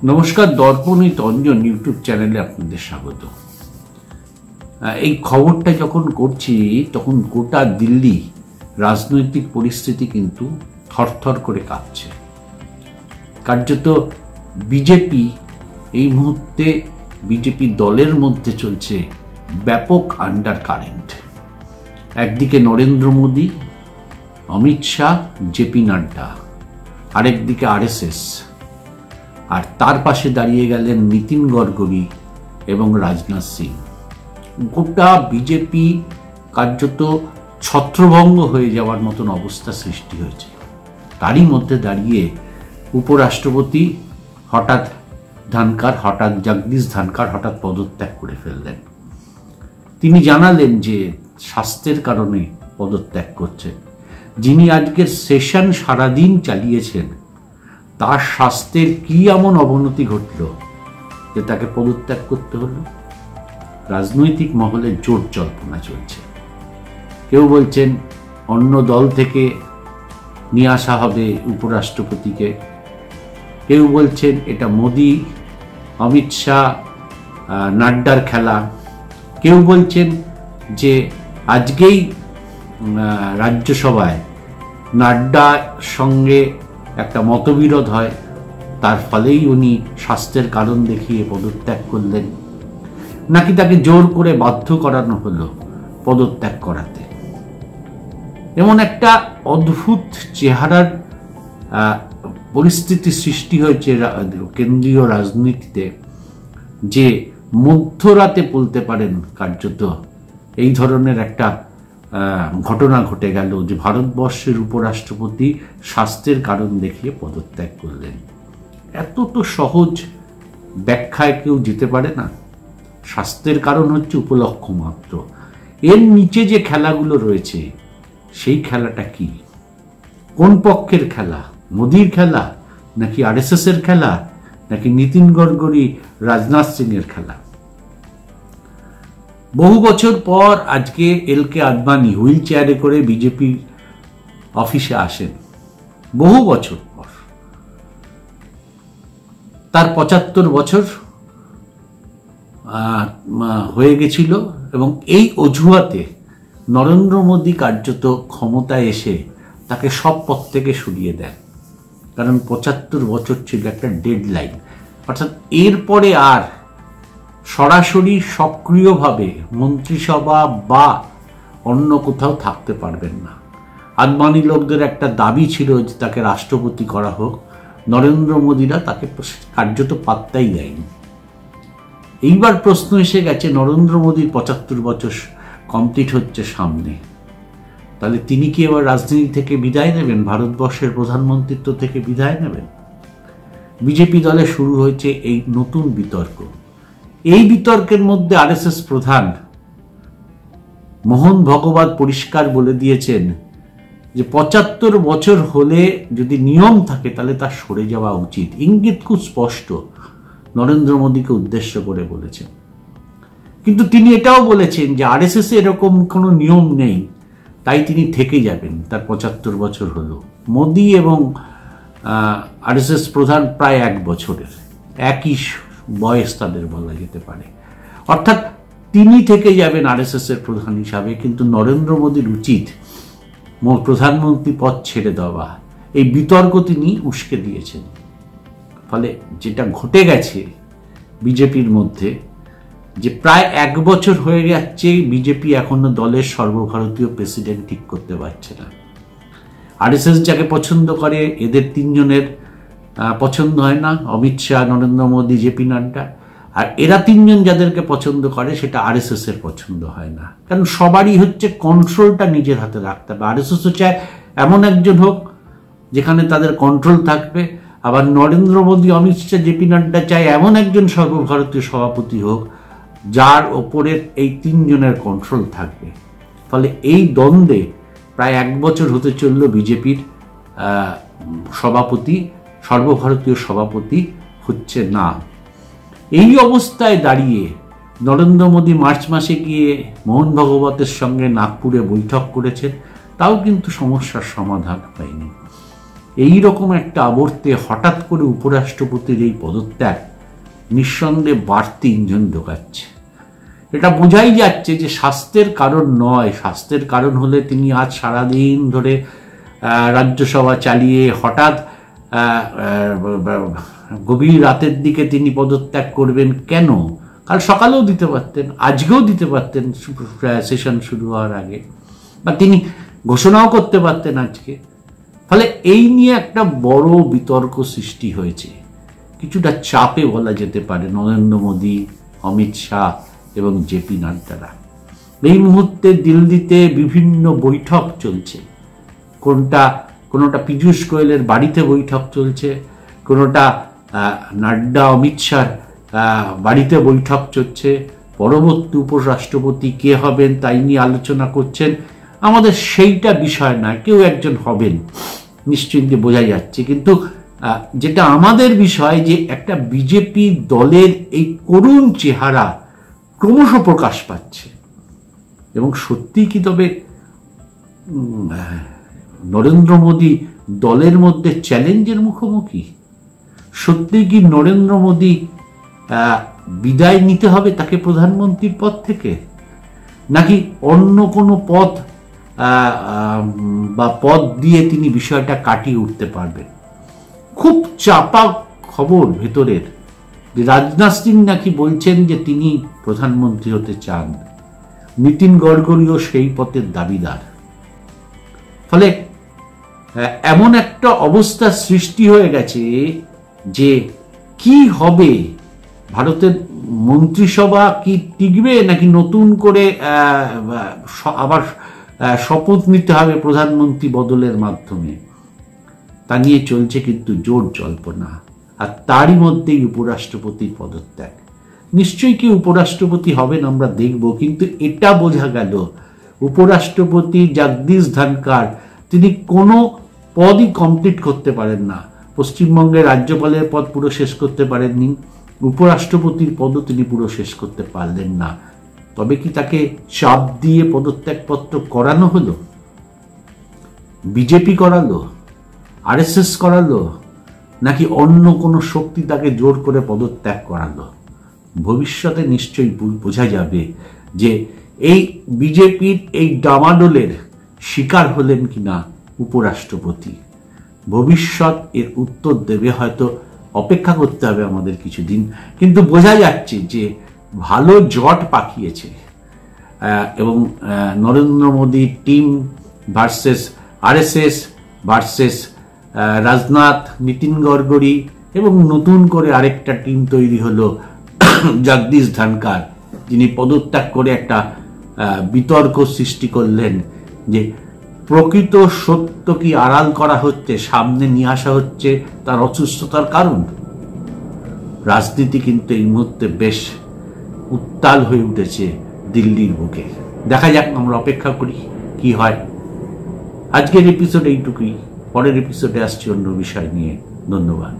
নমস্কার, দর্পণিত অঞ্জন ইউটিউব চ্যানেলে আপনাদের স্বাগত। এই খবরটা যখন করছি তখন গোটা দিল্লি রাজনৈতিক পরিস্থিতি কিন্তু থরথর করে কাঁপছে। কার্যত বিজেপি এই মুহূর্তে বিজেপি দলের মধ্যে চলছে ব্যাপক আন্ডার কারেন্ট। একদিকে নরেন্দ্র মোদী, অমিত শাহ, জেপি নাড্ডা, আরেকদিকে আরএসএস, আর তার পাশে দাঁড়িয়ে গেলেন নীতিন গডকরি এবং রাজনাথ সিং। গোটা বিজেপি কার্যত ছত্রভঙ্গ হয়ে যাওয়ার মতন অবস্থা সৃষ্টি হয়েছে। তারই মধ্যে দাঁড়িয়ে উপরাষ্ট্রপতি জগদীশ ধনখড় হঠাৎ পদত্যাগ করে ফেললেন। তিনি জানালেন যে স্বাস্থ্যের কারণে পদত্যাগ করছেন। যিনি আজকের সেশন সারাদিন চালিয়েছেন তার স্বাস্থ্যের কি এমন অবনতি ঘটল যে তাকে পদত্যাগ করতে হলো? রাজনৈতিক মহলে জোর জল্পনা চলছে। কেউ বলছেন অন্য দল থেকে নিয়ে আসা হবে উপরাষ্ট্রপতিকে, কেউ বলছেন এটা মোদি, অমিত শাহ, নাড্ডার খেলা, কেউ বলছেন যে আজকেই রাজ্যসভায় নাড্ডার সঙ্গে একটা মতবিরোধ হয়, তার ফলেই উনি স্বাস্থ্যের কারণ দেখিয়ে পদত্যাগ করলেন, নাকি তাকে জোর করে বাধ্য করানো হলো পদত্যাগ করাতে। এমন একটা অদ্ভুত চেহারার পরিস্থিতি সৃষ্টি হয়েছে কেন্দ্রীয় রাজনীতিতে, যে মধ্যরাতে বলতে পারেন কার্যত এই ধরনের একটা ঘটনা ঘটে গেল যে ভারতবর্ষের উপরাষ্ট্রপতি স্বাস্থ্যের কারণ দেখিয়ে পদত্যাগ করলেন। এত তো সহজ ব্যাখ্যায় কেউ যেতে পারে না। স্বাস্থ্যের কারণ হচ্ছে উপলক্ষ মাত্র। এর নিচে যে খেলাগুলো রয়েছে সেই খেলাটা কি? কোন পক্ষের খেলা? মোদির খেলা, নাকি আরএসএস এর খেলা, নাকি নীতিন গডকরি রাজনাথ সিং এর খেলা? বহু বছর পর আজকে এলকে আদবানি হুইল চেয়ারে করে বিজেপি অফিসে আসেন। বহু বছর পর, তার 75 বছর হয়ে গেছিল, এবং এই অজুহাতে নরেন্দ্র মোদী কার্যত ক্ষমতায় এসে তাকে সব পদ থেকে সরিয়ে দেন। কারণ 75 বছর ছিল একটা ডেডলাইন, অর্থাৎ এরপরে আর সরাসরি সক্রিয়ভাবে মন্ত্রিসভা বা অন্য কোথাও থাকতে পারবেন না। আদবানি লোকদের একটা দাবি ছিল যে তাকে রাষ্ট্রপতি করা হোক, নরেন্দ্র মোদীরা তাকে কার্যত পাত্তাই দেয়নি। এইবার প্রশ্ন এসে গেছে, নরেন্দ্র মোদীর 75 বছর কমপ্লিট হচ্ছে সামনে, তাহলে তিনি কি এবার রাজনীতি থেকে বিদায় নেবেন? ভারতবর্ষের প্রধানমন্ত্রিত্ব থেকে বিদায় নেবেন? বিজেপি দলে শুরু হয়েছে এই নতুন বিতর্ক। এই বিতর্কের মধ্যে আরএসএস প্রধান মোহন ভাগবত পরিষ্কার বলে দিয়েছেন যে 75 বছর হলে যদি নিয়ম থাকে তাহলে তার সরে যাওয়া উচিত। ইঙ্গিত খুব স্পষ্ট, নরেন্দ্র মোদীকে উদ্দেশ্য করে বলেছেন। কিন্তু তিনি এটাও বলেছেন যে আরএসএস এরকম কোনো নিয়ম নেই, তাই তিনি থেকে যাবেন। তার 75 বছর হলো। মোদী এবং আরএসএস প্রধান প্রায় 1 বছরের, একই বয়স তাদের বলা যেতে পারে। অর্থাৎ তিনি থেকে যাবেন আরএসএস এর প্রধান হিসাবে, কিন্তু নরেন্দ্র মোদীর উচিত প্রধানমন্ত্রী পদ ছেড়ে দেওয়া। এই বিতর্ক তিনি উস্কে দিয়েছেন। ফলে যেটা ঘটে গেছে বিজেপির মধ্যে, যে প্রায় 1 বছর হয়ে যাচ্ছে বিজেপি এখনো দলের সর্বভারতীয় প্রেসিডেন্ট ঠিক করতে পারছে না। আরএসএস যাকে পছন্দ করে এদের 3 জনের পছন্দ হয় না, অমিত শাহ, নরেন্দ্র মোদী, জেপি নাড্ডা। আর এরা 3 জন যাদেরকে পছন্দ করে সেটা আরএসএস এর পছন্দ হয় না। কারণ সবারই হচ্ছে কন্ট্রোলটা নিজের হাতে রাখতে হবে। আরএসএসও চায় এমন একজন হোক যেখানে তাদের কন্ট্রোল থাকবে, আবার নরেন্দ্র মোদী, অমিত শাহ, জেপি নাড্ডা চায় এমন একজন সর্বভারতীয় সভাপতি হোক যার ওপরে এই 3 জনের কন্ট্রোল থাকবে। ফলে এই দ্বন্দ্বে প্রায় 1 বছর হতে চলল বিজেপির সভাপতি, সর্বভারতীয় সভাপতি হচ্ছে না। এই অবস্থায় দাঁড়িয়ে নরেন্দ্র মোদী মার্চ মাসে গিয়ে মোহন ভাগবতের সঙ্গে নাগপুরে বৈঠক করেছেন, তাও কিন্তু সমস্যার সমাধান হয়নি। এই রকম একটা আবর্তে হঠাৎ করে উপরাষ্ট্রপতির এই পদত্যাগ নিঃসন্দেহে বাড়তি ইন্ধন ঢোকাচ্ছে। এটা বোঝাই যাচ্ছে যে স্বাস্থ্যের কারণ নয়। স্বাস্থ্যের কারণ হলে তিনি আজ সারাদিন ধরে রাজ্যসভা চালিয়ে হঠাৎ গভীর রাতের দিকে তিনি পদত্যাগ করবেন কেন? কাল সকালেও দিতে পারতেন, আজকেও দিতে পারতেন সেশন শুরু হওয়ার আগে, বা তিনি ঘোষণাও করতে পারতেন আজকে। ফলে এই নিয়ে একটা বড় বিতর্ক সৃষ্টি হয়েছে, কিছুটা চাপে বলা যেতে পারে নরেন্দ্র মোদী, অমিত শাহ এবং জেপি নাড্ডারা। এই মুহূর্তে দিল্লিতে বিভিন্ন বৈঠক চলছে, কোনোটা পীযূষ গোয়েলের বাড়িতে বৈঠক চলছে, কোনোটা নাড্ডা অমিত শাহ বাড়িতে বৈঠক চলছে। পরবর্তী উপরাষ্ট্রপতি কে হবেন তাই নিয়ে আলোচনা করছেন। আমাদের সেইটা বিষয় না, কেউ একজন হবেন নিশ্চিন্তে বোঝা যাচ্ছে, কিন্তু যেটা আমাদের বিষয় যে একটা বিজেপি দলের এই করুণ চেহারা ক্রমশ প্রকাশ পাচ্ছে। এবং সত্যি কি তবে নরেন্দ্র মোদী দলের মধ্যে চ্যালেঞ্জের মুখোমুখি? সত্যি কি নরেন্দ্র মোদী বিদায় নিতে হবে তাকে প্রধানমন্ত্রীর পদ থেকে, নাকি অন্য কোনো পদ বা পদ দিয়ে তিনি বিষয়টা কাটিয়ে উঠতে পারবেন? খুব চাপা খবর ভেতরের যে রাজনাথ সিং নাকি বলছেন যে তিনি প্রধানমন্ত্রী হতে চান, নীতিন গডকরিও সেই পথের দাবিদার। ফলে এমন একটা অবস্থা সৃষ্টি হয়ে গেছে যে কি হবে, ভারতের মন্ত্রিসভা কি টিকবে নাকি নতুন করে আবার শপথ নিতে হবে প্রধানমন্ত্রী বদলের মাধ্যমে, তা নিয়ে চলছে কিন্তু জোর জল্পনা। আর তারই মধ্যেই উপরাষ্ট্রপতির পদত্যাগ। নিশ্চয়ই কি উপরাষ্ট্রপতি হবেন আমরা দেখব, কিন্তু এটা বোঝা গেল উপরাষ্ট্রপতি জগদীশ ধনখড় তিনি কোনো পদই কমপ্লিট করতে পারেন না। পশ্চিমবঙ্গের রাজ্যপালের পদ পুরো শেষ করতে পারেননি, উপরাষ্ট্রপতির পদও তিনি পুরো শেষ করতে পারলেন না। তবে কি তাকে চাপ দিয়ে পদত্যাগপত্র করানো হলো? বিজেপি করালো, আরএসএস করালো, নাকি অন্য কোনো শক্তি তাকে জোর করে পদত্যাগ করালো? ভবিষ্যতে নিশ্চয়ই বোঝা যাবে যে এই বিজেপির এই ডামাডোলের শিকার হলেন কিনা উপরাষ্ট্রপতি। ভবিষ্যৎ এর উত্তর দেবে, হয়তো অপেক্ষা করতে হবে আমাদের কিছুদিন। কিন্তু বোঝা যাচ্ছে যে ভালো জট পাকিয়েছে এবং Narendra Modi team versus RSS versus Rajnath, Nitin Gadkari, এবং নতুন করে আরেকটা টিম তৈরি হলো জগদীশ ধনখড়, যিনি পদত্যাগ করে একটা বিতর্ক সৃষ্টি করলেন যে প্রকৃত সত্য কি আড়াল করা হচ্ছে, সামনে নিয়ে আসা হচ্ছে তার অসুস্থতার কারণ। রাজনীতি কিন্তু এই মুহূর্তে বেশ উত্তাল হয়ে উঠেছে দিল্লির বুকে। দেখা যাক, আমরা অপেক্ষা করি কি হয়। আজকের এপিসোড এইটুকুই, পরের এপিসোডে আসছি অন্য বিষয় নিয়ে। ধন্যবাদ।